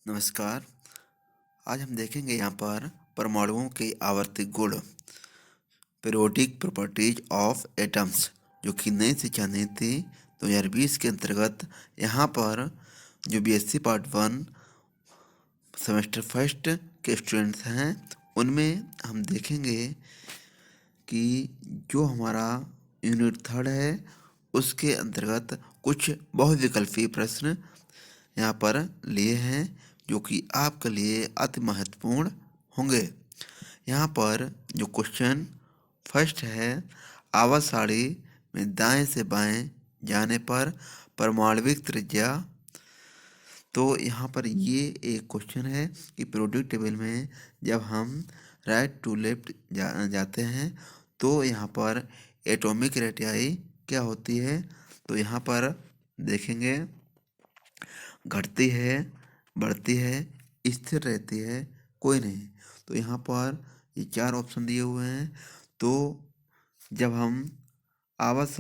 नमस्कार। आज हम देखेंगे यहाँ पर परमाणुओं के आवर्ती गुण, पीरियोडिक प्रॉपर्टीज ऑफ एटम्स, जो कि नई शिक्षा नीति 2020 के अंतर्गत यहाँ पर जो बीएससी पार्ट 1 सेमेस्टर फर्स्ट के स्टूडेंट्स हैं उनमें हम देखेंगे कि जो हमारा यूनिट थर्ड है उसके अंतर्गत कुछ बहुविकल्पीय प्रश्न यहाँ पर लिए हैं जो कि आपके लिए अति महत्वपूर्ण होंगे। यहाँ पर जो क्वेश्चन फर्स्ट है, आवर्त सारणी में दाएं से बाएं जाने पर परमाणविक त्रिज्या। तो यहाँ पर ये एक क्वेश्चन है कि पीरियोडिक टेबल में जब हम राइट टू लेफ्ट जाते हैं तो यहाँ पर एटॉमिक रेडियाई क्या होती है। तो यहाँ पर देखेंगे घटती है, बढ़ती है, स्थिर रहती है, कोई नहीं। तो यहाँ पर ये चार ऑप्शन दिए हुए हैं। तो जब हम आवर्त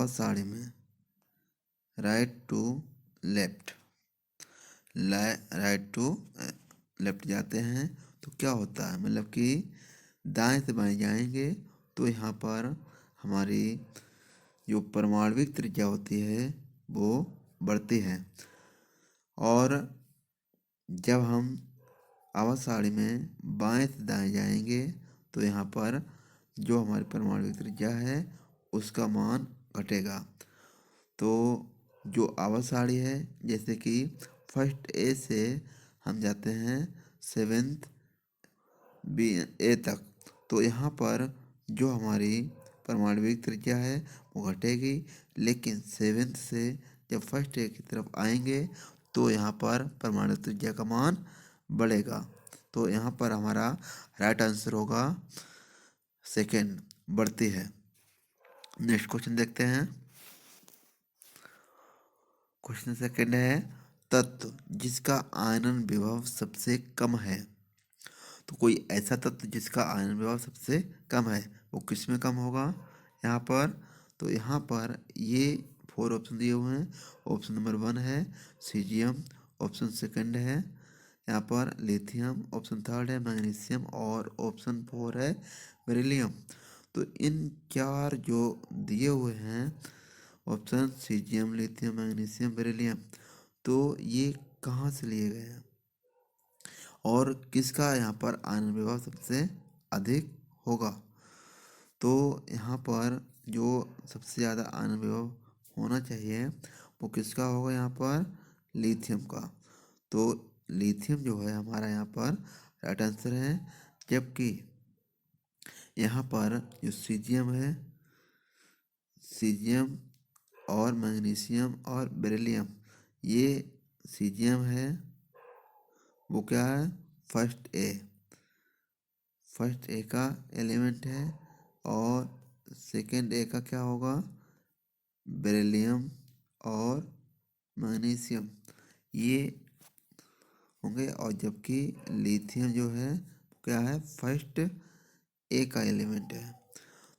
सारणी में right to left right to left जाते हैं तो क्या होता है, मतलब कि दाएं से बाएं जाएंगे तो यहाँ पर हमारी जो परमाणविक त्रिज्या होती है वो बढ़ती है। और जब हम आवर्त सारणी में बाएं से दाएं जाएंगे तो यहाँ पर जो हमारी परमाणविक त्रिज्या है उसका मान घटेगा। तो जो आवर्त सारणी है, जैसे कि फर्स्ट ए से हम जाते हैं सेवेंथ बी ए तक, तो यहाँ पर जो हमारी परमाणविक त्रिज्या है वो घटेगी, लेकिन सेवेंथ से जब फर्स्ट ए की तरफ आएंगे तो यहाँ पर परमाणु त्रिज्या का मान बढ़ेगा। तो यहाँ पर हमारा राइट आंसर होगा सेकेंड, बढ़ती है। नेक्स्ट क्वेश्चन देखते हैं। क्वेश्चन सेकेंड है, तत्व जिसका आयनन विभव सबसे कम है। तो कोई ऐसा तत्व जिसका आयनन विभव सबसे कम है वो किस में कम होगा यहाँ पर। तो यहाँ पर ये 4 ऑप्शन दिए हुए हैं। ऑप्शन नंबर 1 है सीजियम, ऑप्शन सेकंड है यहाँ पर लिथियम, ऑप्शन थर्ड है मैग्नीशियम और ऑप्शन 4 है बेरिलियम। तो इन चार जो दिए हुए हैं option caesium, lithium, magnesium, beryllium, तो ये कहाँ से लिए गए हैं और किसका यहाँ पर आयनन विभव सबसे अधिक होगा। तो यहाँ पर जो सबसे ज़्यादा आयनन विभव होना चाहिए वो किसका होगा, यहाँ पर लिथियम का। तो लिथियम जो है हमारा यहाँ पर राइट आंसर है। जबकि यहाँ पर जो सीजियम और मैग्नीशियम और बेरिलियम, ये सीजियम है वो क्या है, फर्स्ट ए का एलिमेंट है, और सेकंड ए का क्या होगा, बेरिलियम और मैग्नीशियम, ये होंगे। और जबकि लिथियम जो है क्या है, फर्स्ट ए का एलिमेंट है।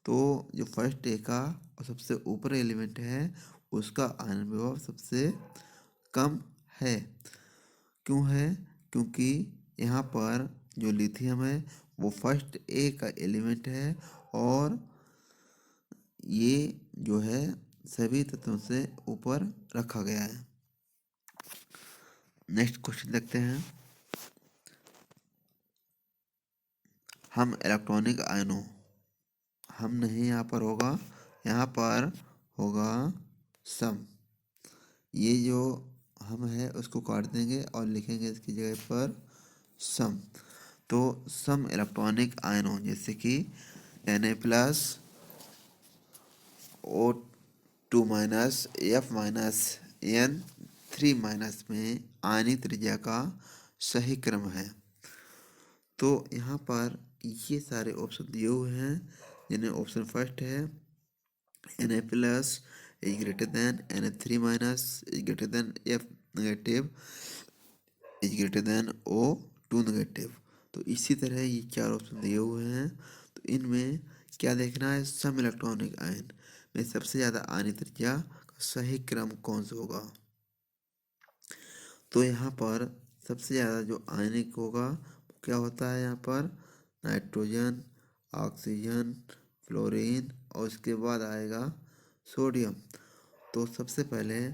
तो जो फर्स्ट ए का और सबसे ऊपर एलिमेंट है उसका आयनन विभव सबसे कम है। क्यों है, क्योंकि यहाँ पर जो लिथियम है वो फर्स्ट ए का एलिमेंट है और ये जो है सभी तत्वों से ऊपर रखा गया है। नेक्स्ट क्वेश्चन देखते हैं। हम इलेक्ट्रॉनिक आयनों, हम नहीं यहाँ पर होगा, यहाँ पर होगा सम। ये जो हम है उसको काट देंगे और लिखेंगे इसकी जगह पर सम। तो सम इलेक्ट्रॉनिक आयनों जैसे कि Na+, O2- F-N3- में आयनिक त्रिज्या का सही क्रम है। तो यहाँ पर ये सारे ऑप्शन दिए हुए हैं, जिन्हें ऑप्शन फर्स्ट है Na+ is greater then Na3- is greater then F- is greater then O2-। तो इसी तरह ये चार ऑप्शन दिए हुए हैं। तो इनमें क्या देखना है, सम इलेक्ट्रॉनिक आयन में सबसे ज़्यादा आयनिक त्रिज्या सही क्रम कौन सा होगा? तो यहाँ पर सबसे ज़्यादा जो आयनिक होगा वो क्या होता है? यहाँ पर नाइट्रोजन, ऑक्सीजन, फ्लोरीन और उसके बाद आएगा सोडियम। तो सबसे पहले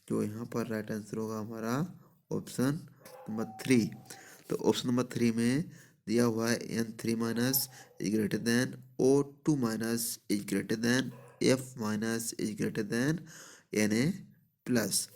जो यहाँ पर राइट आंसर होगा हमारा ऑप्शन नंबर 3। तो ऑप्शन नंबर 3 में दिया हुआ है N3 minus is greater then O2 minus is greater then F minus is greater then Na plus.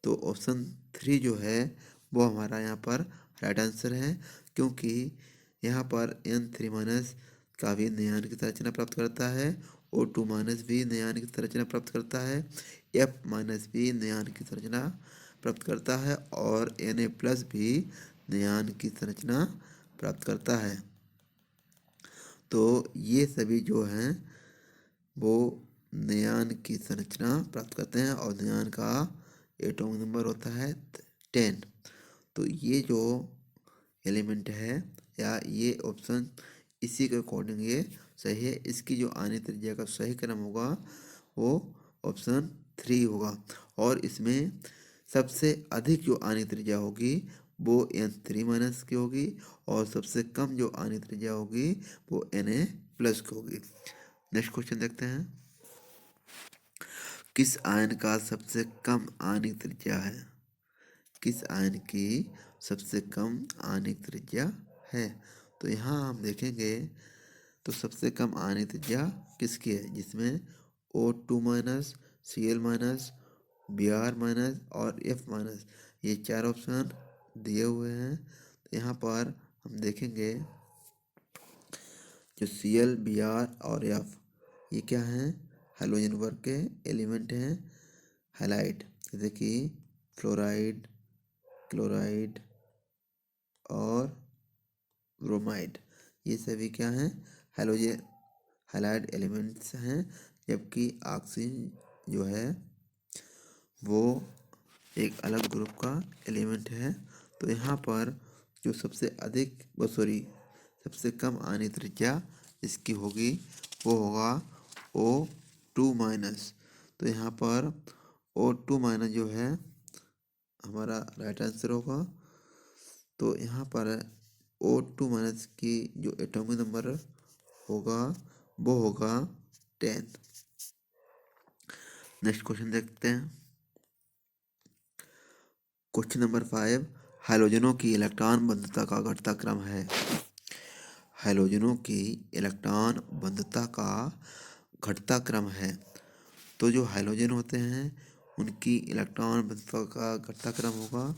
तो ऑप्शन 3 जो है वो हमारा यहाँ पर राइट आंसर है, क्योंकि यहाँ पर N3 माइनस का भी नयान की संरचना प्राप्त करता है, O2 माइनस भी नयान की संरचना प्राप्त करता है, F माइनस भी नयान की संरचना प्राप्त करता है और Na प्लस भी नयान की संरचना प्राप्त करता है। तो ये सभी जो हैं वो नयान की संरचना प्राप्त करते हैं और नयान का एटॉमिक नंबर होता है 10। तो ये जो एलिमेंट है या ये ऑप्शन इसी के अकॉर्डिंग ये सही है। इसकी जो आने त्रिज्या का सही क्रम होगा वो ऑप्शन 3 होगा और इसमें सबसे अधिक जो आने त्रिज्या होगी वो N3 माइनस की होगी और सबसे कम जो आने त्रिज्या होगी वो Na प्लस की होगी। नेक्स्ट क्वेश्चन देखते हैं। किस आयन का सबसे कम आणविक त्रिज्या है? किस आयन की सबसे कम आणविक त्रिज्या है? तो यहाँ हम देखेंगे तो सबसे कम आणविक त्रिज्या किसकी है, जिसमें O2 minus, Cl minus, Br minus और F माइनस ये चार ऑप्शन दिए हुए हैं। तो यहाँ पर हम देखेंगे जो Cl, Br और F ये क्या हैं? हैलोजन वर्ग के एलिमेंट हैं, हैलाइड, जैसे कि फ्लोराइड, क्लोराइड और ब्रोमाइड, ये सभी क्या हैं? हैलोजन हैलाइड एलिमेंट्स हैं। जबकि ऑक्सीजन जो है वो एक अलग ग्रुप का एलिमेंट है। तो यहाँ पर जो सबसे अधिक सबसे कम आणविक त्रिज्या इसकी होगी वो होगा O2 माइनस। तो यहाँ पर O2 माइनस जो है हमारा राइट आंसर होगा। तो यहाँ पर O2 माइनस की जो एटॉमिक नंबर होगा वो होगा 10। नेक्स्ट क्वेश्चन देखते हैं। क्वेश्चन नंबर 5 हैलोजनों की इलेक्ट्रॉन बंधुता का घटता क्रम है। हैलोजनों की इलेक्ट्रॉन बंधुता का घटता क्रम है। तो जो हैलोजन होते हैं उनकी इलेक्ट्रॉन बंधुता का घटता क्रम होगा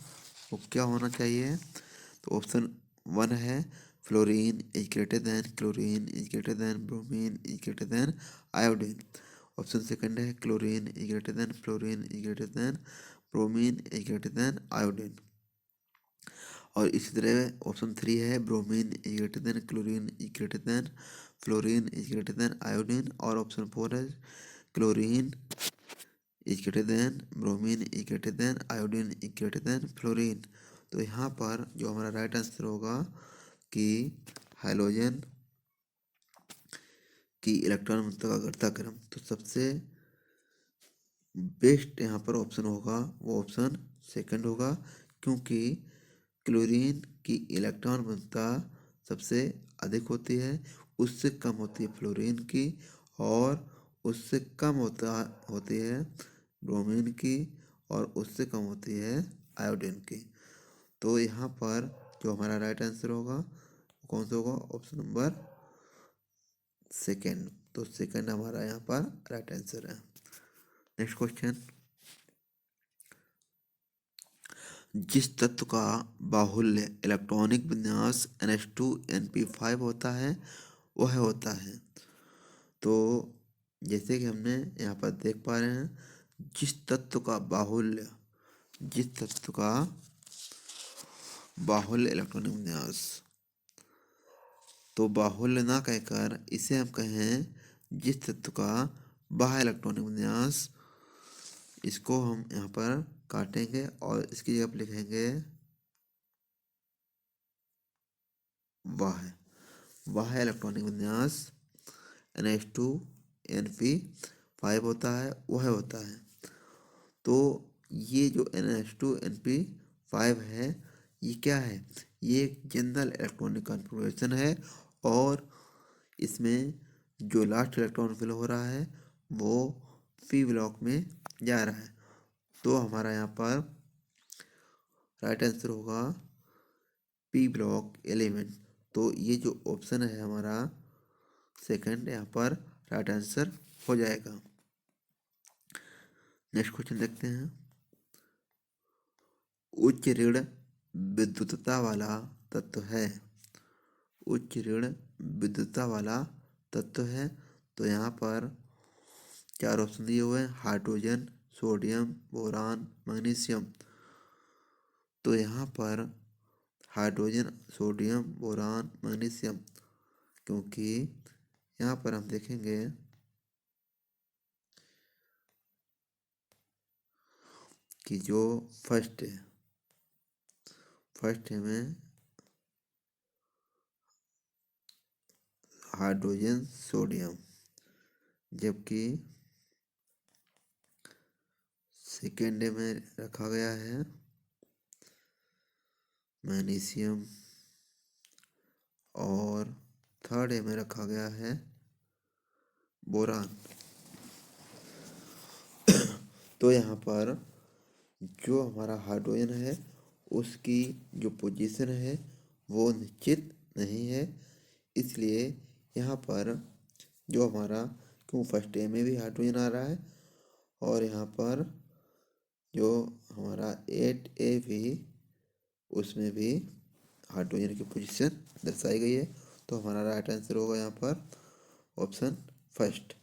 वो क्या होना चाहिए? तो ऑप्शन 1 है fluorine is greater than chlorine is greater than bromine is greater than iodine. Option second है chlorine is greater than fluorine is greater than bromine is greater than iodine. और इसी तरह ऑप्शन 3 है bromine is greater than chlorine is greater than fluorine is greater than iodine. और option 4 है chlorine is greater than bromine is greater than iodine is greater than fluorine. तो यहाँ पर जो हमारा राइट आंसर होगा कि हाइड्रोजन की इलेक्ट्रॉन घनत्व का घटता क्रम, तो सबसे बेस्ट यहाँ पर ऑप्शन होगा वो ऑप्शन सेकंड होगा, क्योंकि क्लोरीन की इलेक्ट्रॉन घनत्व सबसे अधिक होती है, उससे कम होती है फ्लोरीन की और उससे कम होती है ब्रोमीन की और उससे कम होती है आयोडीन की। तो यहाँ पर जो हमारा राइट आंसर होगा कौन सा होगा? Option number second. तो सेकंड हमारा यहाँ पर राइट आंसर है। नेक्स्ट क्वेश्चन, जिस तत्व का बाहुल्य इलेक्ट्रॉनिक विन्यास NH2NP5 होता है वह होता है। तो जैसे कि हमने यहाँ पर देख पा रहे हैं, जिस तत्व का बाहुल्य इलेक्ट्रॉनिक विन्यास, तो बाहुल्य ना कहकर इसे हम कहें जिस तत्व का बाह्य इलेक्ट्रॉनिक विन्यास, इसको हम यहाँ पर काटेंगे और इसकी जगह पर लिखेंगे बाह्य इलेक्ट्रॉनिक विन्यास NH2NP5 होता है, वह होता है। तो ये जो NH2NP5 है, ये क्या है? ये एक जनरल इलेक्ट्रॉनिक कॉन्फ़िगरेशन है और इसमें जो लास्ट इलेक्ट्रॉन फिल हो रहा है वो पी ब्लॉक में जा रहा है। तो हमारा यहाँ पर राइट आंसर होगा पी ब्लॉक एलिमेंट। तो ये जो ऑप्शन है हमारा सेकंड यहाँ पर राइट आंसर हो जाएगा। नेक्स्ट क्वेश्चन देखते हैं। उच्च ऋण विद्युतता वाला तत्व है। उच्च ऋण विद्युतता वाला तत्व है। तो यहाँ पर चार ऑप्शन दिए हुए हैं, हाइड्रोजन, सोडियम, बोरान, मैग्नीशियम। तो यहाँ पर हाइड्रोजन, सोडियम, बोरान, मैग्नीशियम, क्योंकि यहाँ पर हम देखेंगे कि जो फर्स्ट है में हाइड्रोजन, सोडियम, जबकि सेकेंड में रखा गया है मैग्नीशियम और थर्ड में रखा गया है बोरान। तो यहाँ पर जो हमारा हाइड्रोजन है उसकी जो पोजीशन है वो निश्चित नहीं है, इसलिए यहाँ पर जो हमारा, क्यों फर्स्ट ए में भी हाइड्रोजन आ रहा है और यहाँ पर जो हमारा 8A भी, उसमें भी हाइड्रोजन की पोजीशन दर्शाई गई है। तो हमारा राइट आंसर होगा यहाँ पर ऑप्शन फर्स्ट।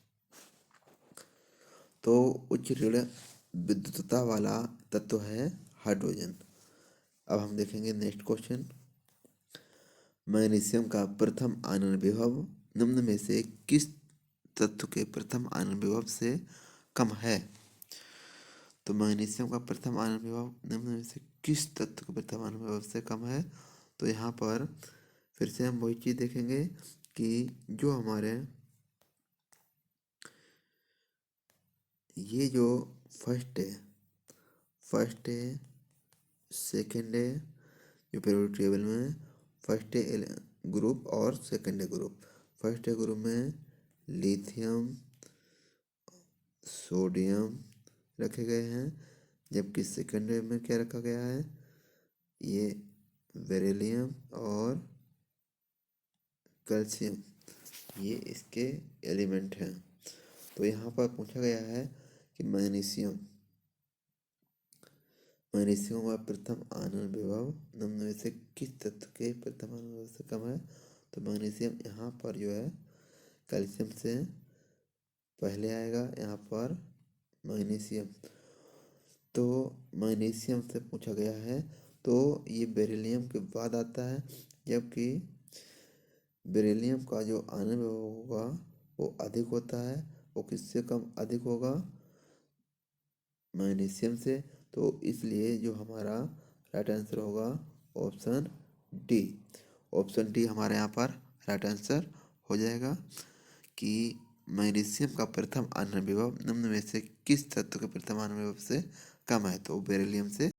तो उच्च ऋण विद्युतता वाला तत्व है हाइड्रोजन। अब हम देखेंगे नेक्स्ट क्वेश्चन। मैग्नीशियम का प्रथम आयनन विभव निम्न में से किस तत्व के प्रथम आयनन विभव से कम है? तो मैग्नीशियम का प्रथम आयनन विभव निम्न में से किस तत्व के प्रथम आयनन विभव से कम है? तो यहाँ पर फिर से हम वही चीज़ देखेंगे कि जो हमारे ये जो फर्स्ट है, सेकेंड है, जो पीरियोडिक टेबल में फर्स्ट है ग्रुप और सेकेंड है ग्रुप। फर्स्ट है ग्रुप में लिथियम, सोडियम रखे गए हैं, जबकि सेकेंड में क्या रखा गया है? ये बेरिलियम और कैल्शियम, ये इसके एलिमेंट हैं। तो यहाँ पर पूछा गया है कि मैग्नीशियम का प्रथम आयनन विभव निम्न में से किस तत्व के प्रथम आयनन विभव से कम है? तो मैग्नीशियम यहाँ पर जो है कैल्शियम से पहले आएगा, यहाँ पर मैग्नीशियम। तो मैग्नीशियम से पूछा गया है तो ये बेरिलियम के बाद आता है, जबकि बेरिलियम का जो आयनन विभव होगा वो अधिक होता है। वो किससे कम अधिक होगा? मैग्नीशियम से। तो इसलिए जो हमारा राइट आंसर होगा ऑप्शन डी। ऑप्शन डी हमारे यहाँ पर राइट आंसर हो जाएगा कि मैग्नीशियम का प्रथम आयनन विभव निम्न में से किस तत्व के प्रथम आयनन विभव से कम है? तो बेरिलियम से